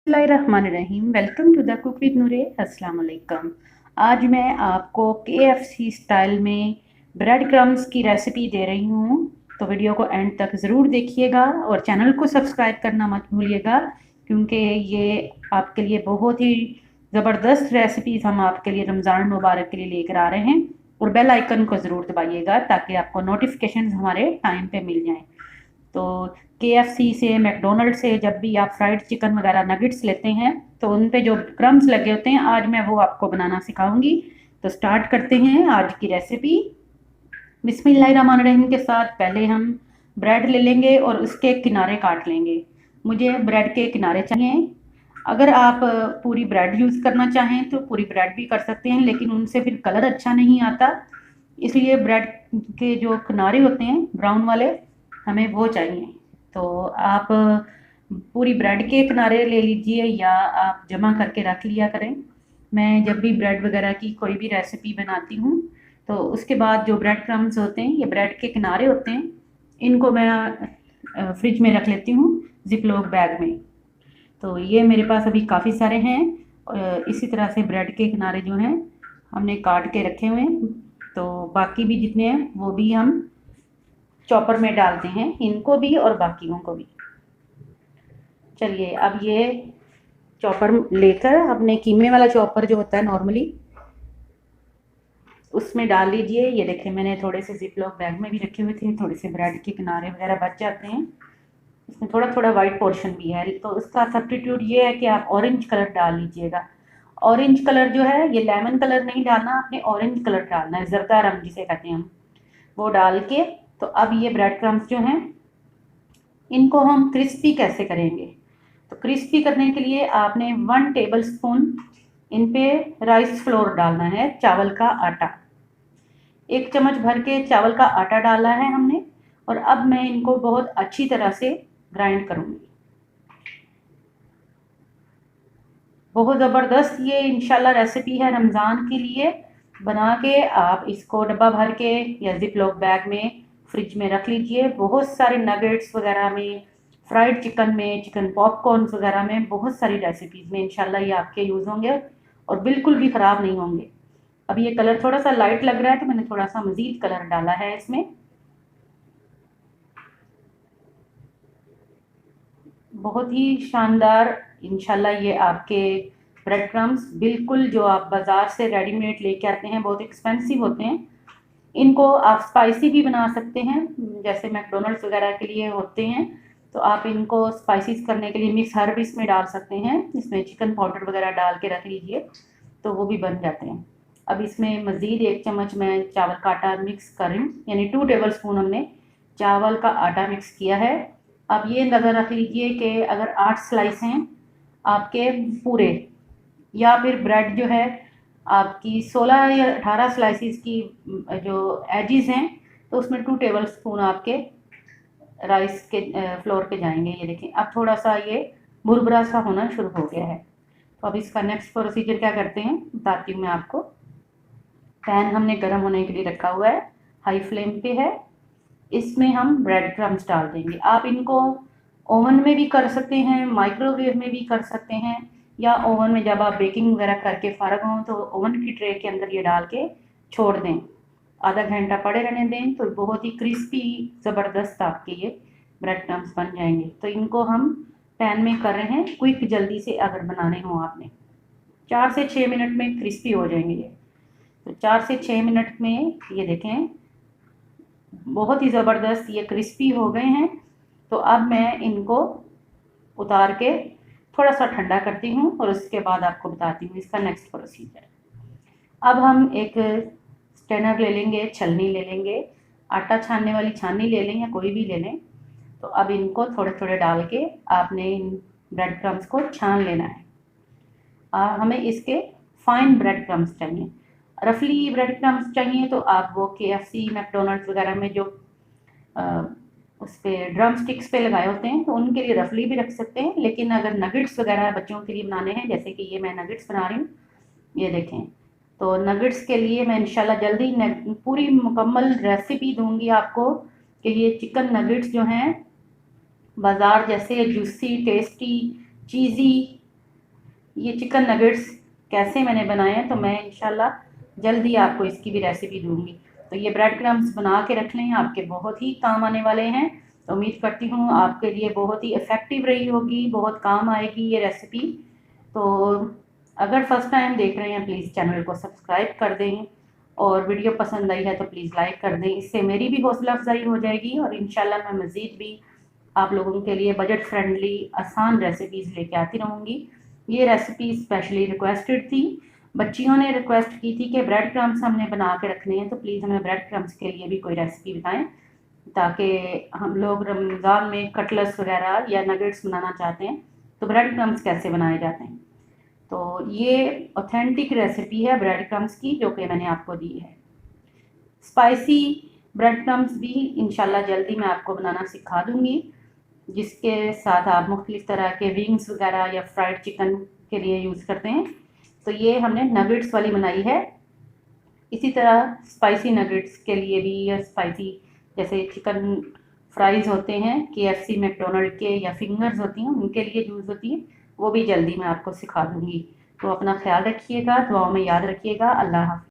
बिस्मिल्लाहिर्रहमानिर्रहीम। Welcome to the cook with Noore. अस्सलाम वालेकुम। आज मैं आपको KFC स्टाइल में ब्रेड क्रम्स की रेसिपी दे रही हूँ, तो वीडियो को एंड तक ज़रूर देखिएगा और चैनल को सब्सक्राइब करना मत भूलिएगा, क्योंकि ये आपके लिए बहुत ही ज़बरदस्त रेसिपीज़ हम आपके लिए रमज़ान मुबारक के लिए लेकर आ रहे हैं। और बेल आइकन को ज़रूर दबाइएगा ताकि आपको नोटिफिकेशन हमारे टाइम पे मिल जाएँ। तो KFC से, मैकडोनल्ड से जब भी आप फ्राइड चिकन वगैरह नगेट्स लेते हैं तो उन पे जो क्रम्स लगे होते हैं, आज मैं वो आपको बनाना सिखाऊंगी। तो स्टार्ट करते हैं आज की रेसिपी। बिस्मिल्लाहिर्रहमानिर्रहीम के साथ पहले हम ब्रेड ले लेंगे और उसके किनारे काट लेंगे। मुझे ब्रेड के किनारे चाहिए। अगर आप पूरी ब्रेड यूज़ करना चाहें तो पूरी ब्रेड भी कर सकते हैं, लेकिन उनसे फिर कलर अच्छा नहीं आता। इसलिए ब्रेड के जो किनारे होते हैं ब्राउन वाले, हमें वो चाहिए। तो आप पूरी ब्रेड के किनारे ले लीजिए या आप जमा करके रख लिया करें। मैं जब भी ब्रेड वगैरह की कोई भी रेसिपी बनाती हूँ तो उसके बाद जो ब्रेड क्रम्स होते हैं, ये ब्रेड के किनारे होते हैं, इनको मैं फ्रिज में रख लेती हूँ जिपलॉक बैग में। तो ये मेरे पास अभी काफ़ी सारे हैं। इसी तरह से ब्रेड के किनारे जो हैं हमने काट के रखे हुए हैं, तो बाकी भी जितने हैं वो भी हम चॉपर में डालते हैं, इनको भी और बाकियों को भी। चलिए अब ये चॉपर लेकर अपने कीमे वाला चॉपर जो होता है नॉर्मली, उसमें डाल लीजिए। ये देखिए मैंने थोड़े से जिपलॉक बैग में भी रखे हुए थे, थोड़े से ब्रेड के किनारे वगैरह बच जाते हैं। इसमें थोड़ा थोड़ा वाइट पोर्शन भी है, तो उसका सब्स्टिट्यूट ये है कि आप ऑरेंज कलर डाल लीजिएगा। ऑरेंज कलर जो है, ये लेमन कलर नहीं डालना, आपने ऑरेंज कलर डालना है, जरदा रंग जिसे कहते हैं हम, वो डाल के। तो अब ये ब्रेड क्रम्स जो हैं, इनको हम क्रिस्पी कैसे करेंगे। तो क्रिस्पी करने के लिए आपने 1 टेबल स्पून इन पे राइस फ्लोर डालना है, चावल का आटा। 1 चम्मच भर के चावल का आटा डाला है हमने, और अब मैं इनको बहुत अच्छी तरह से ग्राइंड करूंगी। बहुत ज़बरदस्त ये इंशाल्लाह रेसिपी है रमज़ान के लिए। बना के आप इसको डब्बा भर के या जिपलॉक बैग में फ्रिज में रख लीजिए। बहुत सारे नगेट्स वगैरह में, फ्राइड चिकन में, चिकन पॉपकॉर्न्स वगैरह में, बहुत सारी रेसिपीज़ में इंशाल्लाह ये आपके यूज़ होंगे और बिल्कुल भी ख़राब नहीं होंगे। अब ये कलर थोड़ा सा लाइट लग रहा है तो मैंने थोड़ा सा मज़ीद कलर डाला है इसमें। बहुत ही शानदार इंशाल्लाह ये आपके ब्रेड क्रम्स, बिल्कुल जो आप बाज़ार से रेडीमेड लेके आते हैं बहुत एक्सपेंसिव होते हैं। इनको आप स्पाइसी भी बना सकते हैं, जैसे मैकडोनल्ड्स वगैरह के लिए होते हैं। तो आप इनको स्पाइसीज करने के लिए मिक्स हर्ब इसमें डाल सकते हैं, इसमें चिकन पाउडर वगैरह डाल के रख लीजिए तो वो भी बन जाते हैं। अब इसमें मज़ीद 1 चम्मच मैं चावल का आटा मिक्स कर रही हूँ, यानी 2 टेबल स्पून हमने चावल का आटा मिक्स किया है। अब ये नज़र रख लीजिए कि अगर 8 स्लाइस हैं आपके पूरे, या फिर ब्रेड जो है आपकी 16 या 18 स्लाइसिस की जो एजिस हैं, तो उसमें 2 टेबल स्पून आपके राइस के फ्लोर पे जाएंगे। ये देखें अब थोड़ा सा ये भुरभुरा सा होना शुरू हो गया है। तो अब इसका नेक्स्ट प्रोसीजर क्या करते हैं बताती हूँ मैं आपको। पैन हमने गर्म होने के लिए रखा हुआ है, हाई फ्लेम पे है। इसमें हम ब्रेड क्रम्स डाल देंगे। आप इनको ओवन में भी कर सकते हैं, माइक्रोवेव में भी कर सकते हैं, या ओवन में जब आप बेकिंग वगैरह करके फ़ारग हों तो ओवन की ट्रे के अंदर ये डाल के छोड़ दें, आधा घंटा पड़े रहने दें, तो बहुत ही क्रिस्पी ज़बरदस्त आपके ये ब्रेड क्रम्स बन जाएंगे। तो इनको हम पैन में कर रहे हैं क्विक, जल्दी से अगर बनाने हों आपने, 4 से 6 मिनट में क्रिस्पी हो जाएंगे ये। तो 4 से 6 मिनट में ये देखें बहुत ही ज़बरदस्त ये क्रिस्पी हो गए हैं। तो अब मैं इनको उतार के थोड़ा सा ठंडा करती हूँ और उसके बाद आपको बताती हूँ इसका नेक्स्ट प्रोसीजर। अब हम एक स्ट्रेनर ले लेंगे, छलनी ले लेंगे, आटा छानने वाली छाननी ले लें या कोई भी ले लें। तो अब इनको थोड़े थोड़े डाल के आपने इन ब्रेड क्रम्स को छान लेना है। हमें इसके फाइन ब्रेड क्रम्स चाहिए, रफली ब्रेड क्रम्स चाहिए तो आप वो KFC मैकडोनल्ड्स वगैरह में जो उस पर ड्रम स्टिक्स पे लगाए होते हैं तो उनके लिए रफली भी रख सकते हैं। लेकिन अगर नगेट्स वगैरह बच्चों के लिए बनाने हैं, जैसे कि ये मैं नगेट्स बना रही हूँ, ये देखें, तो नगेट्स के लिए मैं इंशाल्लाह जल्दी पूरी मुकम्मल रेसिपी दूंगी आपको कि ये चिकन नगेट्स जो हैं बाज़ार जैसे जूसी, टेस्टी, चीज़ी ये चिकन नगेट्स कैसे मैंने बनाए हैं, तो मैं इंशाल्लाह जल्दी आपको इसकी भी रेसिपी दूंगी। तो ये ब्रेड क्रम्स बना के रख लें, आपके बहुत ही काम आने वाले हैं। तो उम्मीद करती हूँ आपके लिए बहुत ही इफ़ेक्टिव रही होगी, बहुत काम आएगी ये रेसिपी। तो अगर फर्स्ट टाइम देख रहे हैं प्लीज़ चैनल को सब्सक्राइब कर दें, और वीडियो पसंद आई है तो प्लीज़ लाइक कर दें, इससे मेरी भी हौसला अफजाई हो जाएगी। और इंशाल्लाह मैं मज़ीद भी आप लोगों के लिए बजट फ्रेंडली आसान रेसिपीज़ लेके आती रहूँगी। ये रेसिपी स्पेशली रिक्वेस्टेड थी, बच्चियों ने रिक्वेस्ट की थी कि ब्रेड क्रम्स हमने बना के रखने हैं, तो प्लीज़ हमें ब्रेड क्रम्स के लिए भी कोई रेसिपी बताएं, ताकि हम लोग रमज़ान में कटलेट्स वगैरह या नगेट्स बनाना चाहते हैं तो ब्रेड क्रम्स कैसे बनाए जाते हैं। तो ये ऑथेंटिक रेसिपी है ब्रेड क्रम्स की जो कि मैंने आपको दी है। स्पाइसी ब्रेड क्रम्स भी इंशाल्लाह जल्दी मैं आपको बनाना सिखा दूँगी, जिसके साथ आप मुख्तलिफ़ तरह के विंग्स वगैरह या फ्राइड चिकन के लिए यूज़ करते हैं। तो ये हमने नगेट्स वाली बनाई है। इसी तरह स्पाइसी नगेट्स के लिए भी, या स्पाइसी जैसे चिकन फ्राइज़ होते हैं KFC मैकडोनल्ड के, या फिंगर्स होती हैं उनके लिए यूज़ होती है, वो भी जल्दी मैं आपको सिखा दूँगी। तो अपना ख्याल रखिएगा, दुआओं में याद रखिएगा। अल्लाह हाफ़िज़।